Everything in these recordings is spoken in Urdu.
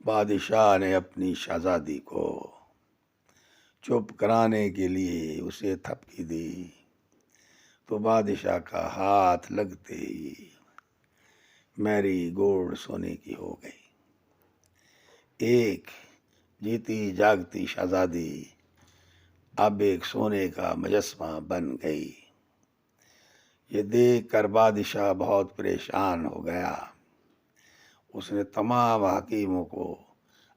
بادشاہ نے اپنی شہزادی کو چپ کرانے کے لیے اسے تھپکی دی تو بادشاہ کا ہاتھ لگتے ہی میری گوڑ سونے کی ہو گئی۔ ایک جیتی جاگتی شہزادی اب ایک سونے کا مجسمہ بن گئی۔ یہ دیکھ کر بادشاہ بہت پریشان ہو گیا۔ اس نے تمام حکیموں کو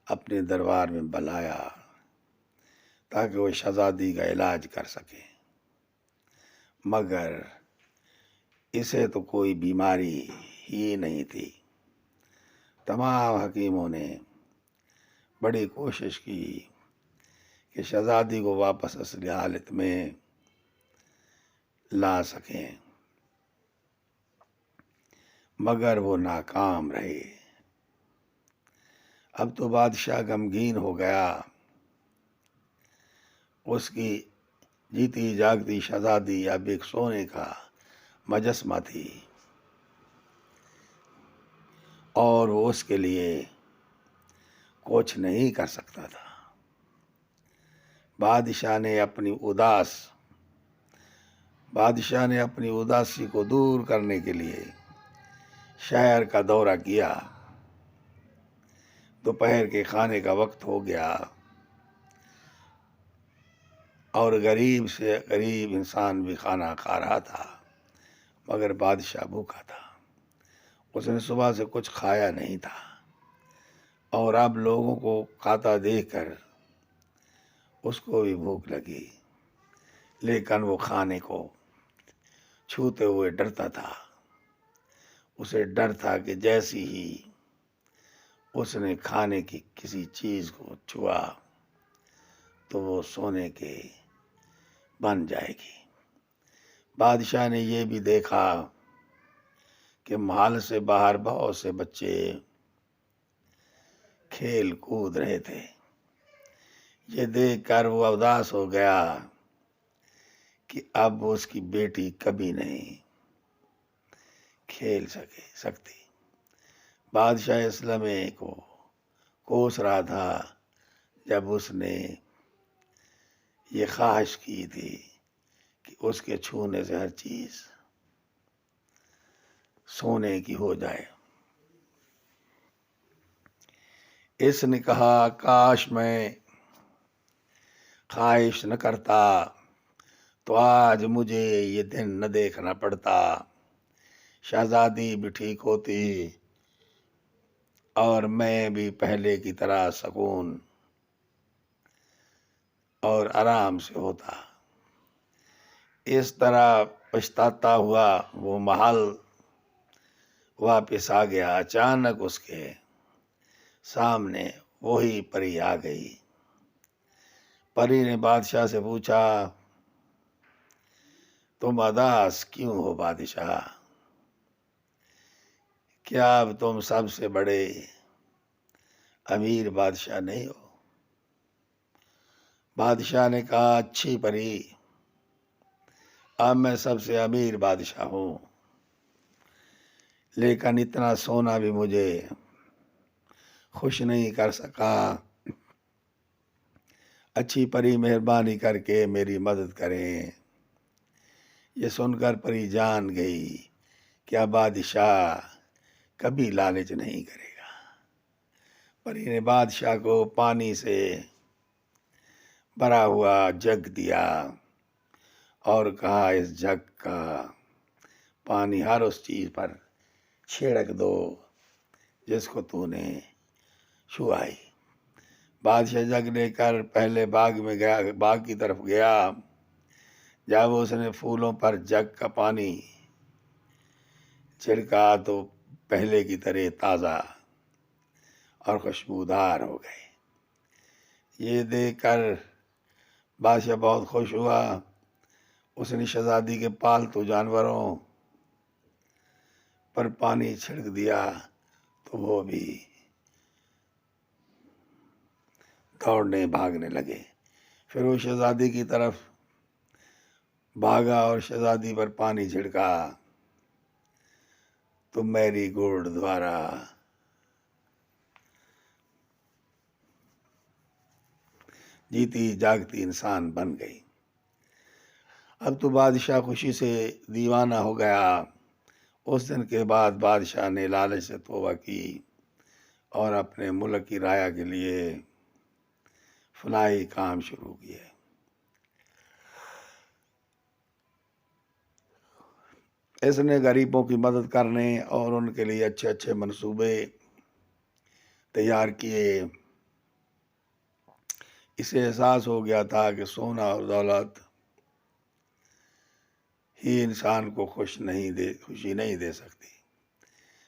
اپنے دربار میں بلایا تاکہ وہ شہزادی کا علاج کر سکیں، مگر اسے تو کوئی بیماری ہی نہیں تھی۔ تمام حکیموں نے بڑی کوشش کی کہ شہزادی کو واپس اصلی حالت میں لا سکیں، مگر وہ ناکام رہے۔ اب تو بادشاہ غمگین ہو گیا۔ اس کی جیتی جاگتی شہزادی اب ایک سونے کا مجسمہ تھی اور وہ اس کے لیے کچھ نہیں کر سکتا تھا۔ بادشاہ نے اپنی اداسی کو دور کرنے کے لیے شہر کا دورہ کیا۔ دوپہر کے کھانے کا وقت ہو گیا اور غریب سے غریب انسان بھی کھانا کھا رہا تھا، مگر بادشاہ بھوکا تھا۔ اس نے صبح سے کچھ کھایا نہیں تھا اور اب لوگوں کو کھاتا دیکھ کر اس کو بھی بھوک لگی، لیکن وہ کھانے کو چھوتے ہوئے ڈرتا تھا۔ اسے ڈر تھا کہ جیسی ہی اس نے کھانے کی کسی چیز کو چھوا تو وہ سونے کے بن جائے گی۔ بادشاہ نے یہ بھی دیکھا کہ محل سے باہر بہت سے بچے کھیل کود رہے تھے۔ یہ دیکھ کر وہ اداس ہو گیا کہ اب اس کی بیٹی کبھی نہیں کھیل سکتی۔ بادشاہ اس لمحے کو کوس رہا تھا جب اس نے یہ خواہش کی تھی کہ اس کے چھونے سے ہر چیز سونے کی ہو جائے۔ اس نے کہا کاش میں خواہش نہ کرتا تو آج مجھے یہ دن نہ دیکھنا پڑتا۔ شہزادی بھی ٹھیک ہوتی اور میں بھی پہلے کی طرح سکون اور آرام سے ہوتا۔ اس طرح پچھتاتا ہوا وہ محل واپس آ گیا۔ اچانک اس کے سامنے وہی پری آ گئی۔ پری نے بادشاہ سے پوچھا تم اداس کیوں ہو بادشاہ؟ کیا اب تم سب سے بڑے امیر بادشاہ نہیں ہو؟ بادشاہ نے کہا اچھی پری، اب میں سب سے امیر بادشاہ ہوں، لیکن اتنا سونا بھی مجھے خوش نہیں کر سکا۔ اچھی پری مہربانی کر کے میری مدد کریں۔ یہ سن کر پری جان گئی کہ اب بادشاہ کبھی لالچ نہیں کرے گا۔ پری نے بادشاہ کو پانی سے بھرا ہوا جگ دیا اور کہا اس جگ کا پانی ہر اس چیز پر چھڑک دو جس کو تو نے چھوائی۔ بادشاہ جگ لے کر پہلے باغ کی طرف گیا۔ جب اس نے پھولوں پر جگ کا پانی چھڑکا تو پہلے کی طرح تازہ اور خوشبودار ہو گئے۔ یہ دیکھ کر بادشاہ بہت خوش ہوا۔ اس نے شہزادی کے پالتو جانوروں پر پانی چھڑک دیا تو وہ بھی دوڑنے بھاگنے لگے۔ پھر وہ شہزادی کی طرف بھاگا اور شہزادی پر پانی چھڑکا تو میری گوڑ دوبارہ جیتی جاگتی انسان بن گئی۔ اب تو بادشاہ خوشی سے دیوانہ ہو گیا۔ اس دن کے بعد بادشاہ نے لالچ سے توبہ کی اور اپنے ملک کی رعایا کے لیے فلاحی کام شروع کیے۔ اس نے غریبوں کی مدد کرنے اور ان کے لیے اچھے اچھے منصوبے تیار کیے۔ اسے احساس ہو گیا تھا کہ سونا اور دولت ہی انسان کو خوشی نہیں دے سکتی،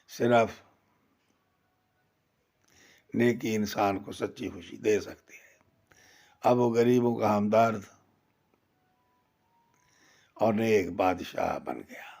صرف نیکی انسان کو سچی خوشی دے سکتی ہے۔ اب وہ غریبوں کا ہمدرد اور نیک بادشاہ بن گیا۔